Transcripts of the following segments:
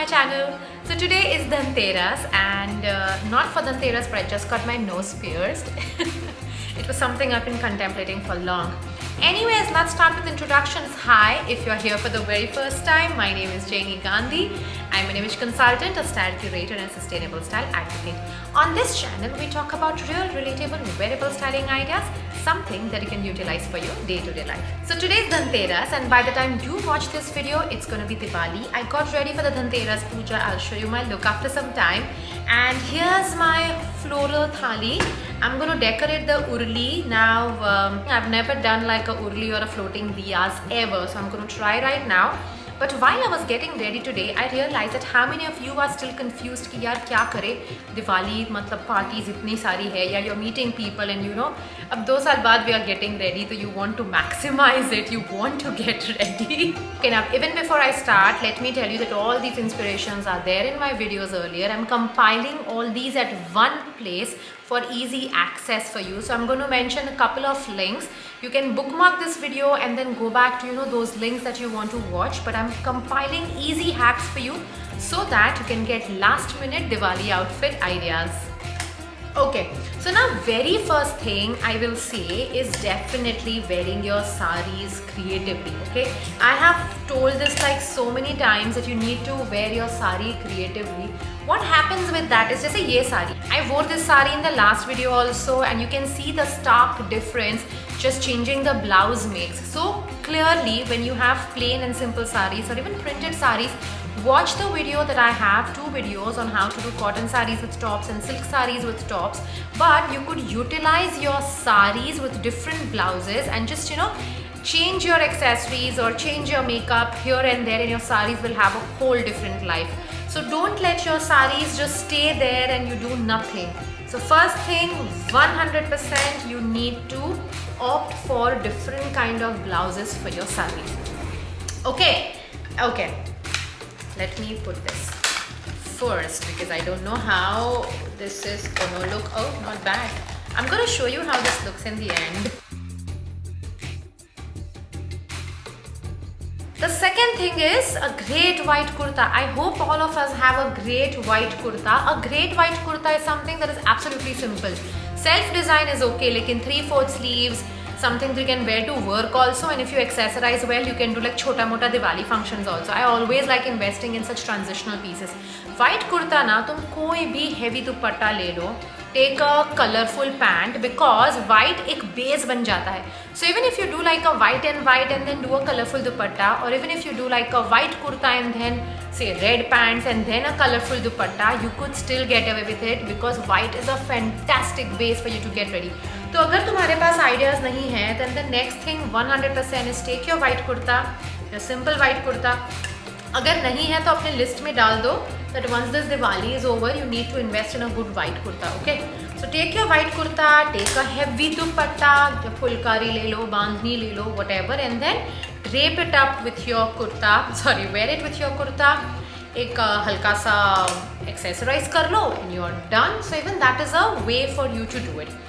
my channel. So today is Dhanteras and not for Dhanteras but I just got my nose pierced. It was something I've been contemplating for long. Anyways, let's start with introductions. Hi, if you're here for the very first time, my name is Janie Gandhi. I'm an image consultant, a style curator and a sustainable style advocate. On this channel, we talk about real, relatable, wearable styling ideas, something that you can utilize for your day-to-day life. So today's Dhanteras and by the time you watch this video, it's going to be Diwali. I got ready for the Dhanteras puja. I'll show you my look after some time. And here's my floral thali. I'm going to decorate the urli. Now, I've never done like a urli or a floating diyas ever. So I'm going to try right now. But while I was getting ready today, I realized that how many of you are still confused कि यार क्या करे दिवाली मतलब parties इतनी सारी है या you're meeting people and you know अब 2 साल बाद we are getting ready so you want to maximize it, you want to get ready. Okay, now even before I start, let me tell you that all these inspirations are there in my videos earlier. I'm compiling all these at one place for easy access for you. So I'm going to mention a couple of links. You can bookmark this video and then go back to those links that you want to watch, but I'm compiling easy hacks for you so that you can get last minute Diwali outfit ideas. Okay, so now very first thing I will say is definitely wearing your saris creatively. Okay, I have told this like so many times that you need to wear your sari creatively. What happens with that is just a ye sari. I wore this sari in the last video also and you can see the stark difference just changing the blouse makes. So clearly when you have plain and simple saris or even printed saris, watch the video that I have, 2 videos on how to do cotton saris with tops and silk saris with tops. But you could utilize your saris with different blouses and just change your accessories or change your makeup here and there and your saris will have a whole different life. So don't let your saris just stay there and you do nothing. So first thing, 100% you need to opt for different kind of blouses for your saris. Okay. Let me put this first because I don't know how this is gonna look. Oh, not bad. I'm gonna show you how this looks in the end. The second thing is a great white kurta. I hope all of us have a great white kurta. A great white kurta is something that is absolutely simple. Self-design is okay, like in 3/4 sleeves, something that you can wear to work also, and if you accessorize well, you can do like chota mota Diwali functions also. I always like investing in such transitional pieces. White kurta na, tum koi bhi heavy dupatta le lo. Take a colorful pant because white एक base बन जाता है. So even if you do like a white and then do a colorful dupatta, or even if you do like a white kurta and then say red pants and then a colorful dupatta, you could still get away with it because white is a fantastic base for you to get ready. तो अगर तुम्हारे पास ideas नहीं हैं, then the next thing 100% is take your white kurta, your simple white kurta. अगर नहीं है तो अपने लिस्ट में डाल दो that once this Diwali is over, you need to invest in a good white kurta. Okay, so take your white kurta, take a heavy dupatta, fulkari ले लो, बांधनी ले लो, whatever, and then drape it up with your kurta. Sorry, wear it with your kurta. एक हल्का सा accessorize कर लो and you're done. So even that is a way for you to do it.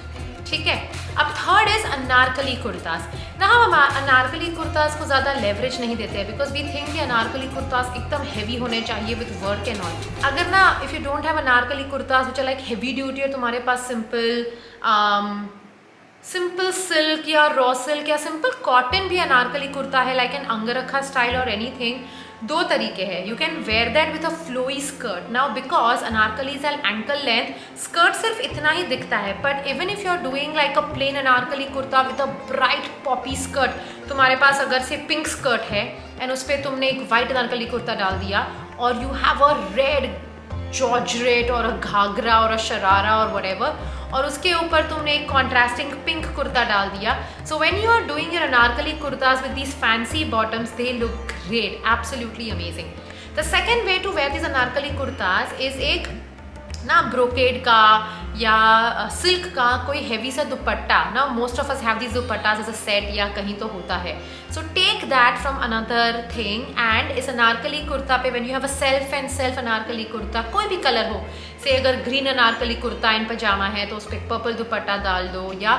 ठीक है. अब third is Anarkali kurtas. ना हम अनारकली कुर्तास को ज़्यादा लेवरेज नहीं देते हैं बिकॉज वी थिंक कि अनारकली कुर्तास एकदम हैवी होने चाहिए विद वर्क एंड ऑल. अगर ना if you don't have Anarkali kurtas which are like heavy duty और तुम्हारे पास सिंपल सिल्क या रॉ सिल्क या सिंपल कॉटन भी अनारकली कुर्ता है लाइक एन अंगरखा स्टाइल और एनीथिंग, 2 तरीके हैं. You can wear that with a flowy skirt. Now because Anarkalis are ankle length, skirt सिर्फ इतना ही दिखता है. But even if you are doing like a plain Anarkali kurta with a bright Poppy skirt, तुम्हारे पास अगर से पिंक स्कर्ट है एंड उस पर तुमने एक वाइट अनारकली कुर्ता डाल दिया और you have a red georgette और अ घाघरा और अ शरारा और व्हाटएवर और उसके ऊपर तुमने एक कॉन्ट्रास्टिंग पिंक कुर्ता डाल दिया. So when you are doing your anarkali kurtas with these fancy bottoms, they look great, absolutely amazing. The second way to wear this anarkali kurtas is एक ना ब्रोकेड का या सिल्क का कोई हेवी सा दुपट्टा. ना most of us have this dupattas as a set या कहीं तो होता है. So take that from another thing and इस अनारकली कुर्ता पे when you have a self and self anarkali kurta, कोई भी कलर हो, से अगर ग्रीन अनारकली कुर्ता एंड पजामा है तो उस पर पर्पल दुपट्टा डाल दो, या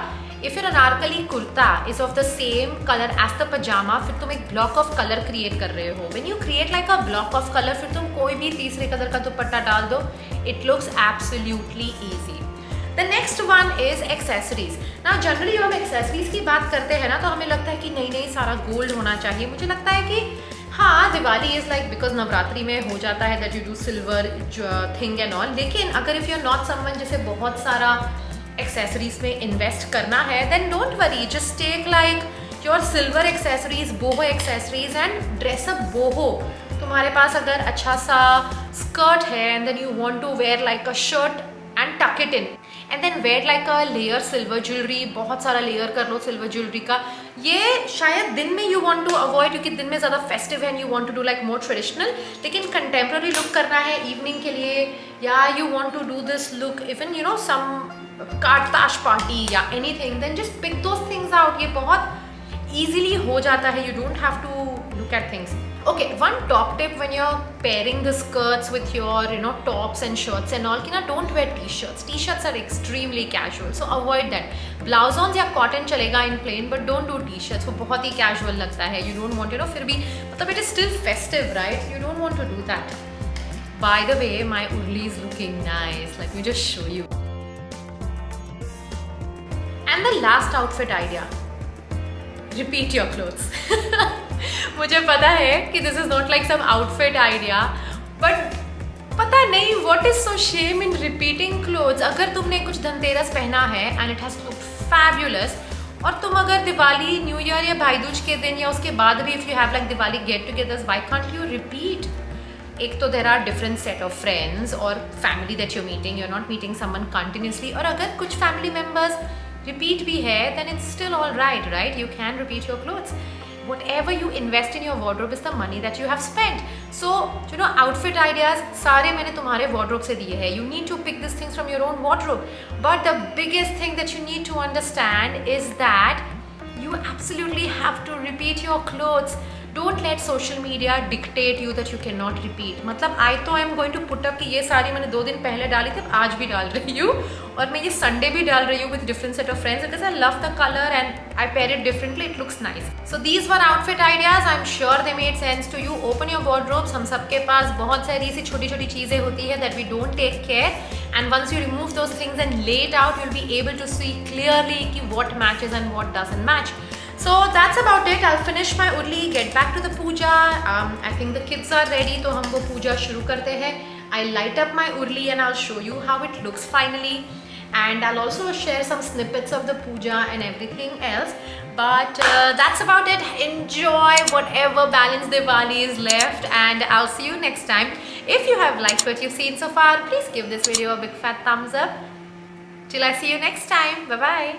if your anarkali kurta is of the same colour as the पजामा, फिर तुम एक ब्लॉक ऑफ कलर क्रिएट कर रहे हो। When you create like a block of colour, फिर तुम कोई भी तीसरे कलर का दुपट्टा डाल दो, it looks absolutely easy. The next one is accessories. ना जनरली जब हम एक्सेसरीज की बात करते हैं ना तो हमें लगता है कि नहीं नहीं सारा गोल्ड होना चाहिए। मुझे लगता है कि हाँ, Diwali is like because Navratri में हो जाता है that you do silver thing and all, लेकिन अगर if you are not someone जिसे बहुत सारा एक्सेसरीज में इन्वेस्ट करना है, then don't worry, just take like your silver accessories, boho accessories and dress up boho. तुम्हारे पास अगर अच्छा सा स्कर्ट है and then you want to wear like a shirt and tuck it in and then wear like a layer silver jewellery, बहुत सारा layer कर लो silver jewellery का। ये शायद दिन में यू वांट टू अवॉइड क्योंकि दिन में ज़्यादा फेस्टिव है and you want to do like more traditional, लेकिन कंटेम्प्रेरी लुक करना है इवनिंग के लिए, या you want to do this look even you know some कारताश पार्टी या anything, then just pick those things out. ये बहुत easily हो जाता है, you don't have to look at things. Okay, one top tip when you're pairing the skirts with your tops and shirts and all, कि ना don't wear t-shirts. T-shirts are extremely casual, so avoid that. Blouse-ons या cotton चलेगा in plain, but don't do t-shirts, वो बहुत ही casual लगता है। You don't want फिर भी मतलब it is still festive, right? You don't want to do that. By the way, my urli is looking nice. Let me just show you. And the last outfit idea. Repeat your clothes. मुझे पता है कि this is not like some outfit idea, but पता नहीं what is so shame in repeating clothes. अगर तुमने कुछ धनतेरस पहना है and it has looked fabulous, और तुम अगर दिवाली, न्यू ईयर या भाई दूज के दिन या उसके बाद भी if you have like Diwali get togethers, why can't you repeat? एक तो there are different set of friends और family that you're meeting, you're not meeting someone continuously, और अगर कुछ family members repeat भी है then it's still all right? You can repeat your clothes. Whatever you invest in your wardrobe is the money that you have spent. So outfit ideas सारे मैंने तुम्हारे wardrobe से दिए हैं. You need to pick these things from your own wardrobe. But the biggest thing that you need to understand is that you absolutely have to repeat your clothes. Don't let social media dictate you that you cannot repeat. मतलब I am going to put up कि ये साड़ी मैंने 2 दिन पहले डाली थी, आज भी डाल रही हूँ, और मैं ये संडे भी डाल रही हूँ with different set of friends because I love the color and I pair it differently. It looks nice. So these were outfit ideas. I'm sure they made sense to you. Open your wardrobes. हम सबके पास बहुत सारी ऐसी छोटी-छोटी चीजें होती है that we don't take care. And once you remove those things and lay it out, you'll be able to see clearly कि what matches and what doesn't match. So that's about it. I'll finish my urli, get back to the puja. I think the kids are ready, तो हम वो पूजा शुरू करते हैं. I'll light up my urli and I'll show you how it looks finally. And I'll also share some snippets of the puja and everything else. But that's about it. Enjoy whatever balance Diwali is left, and I'll see you next time. If you have liked what you've seen so far, please give this video a big fat thumbs up. Till I see you next time. Bye bye.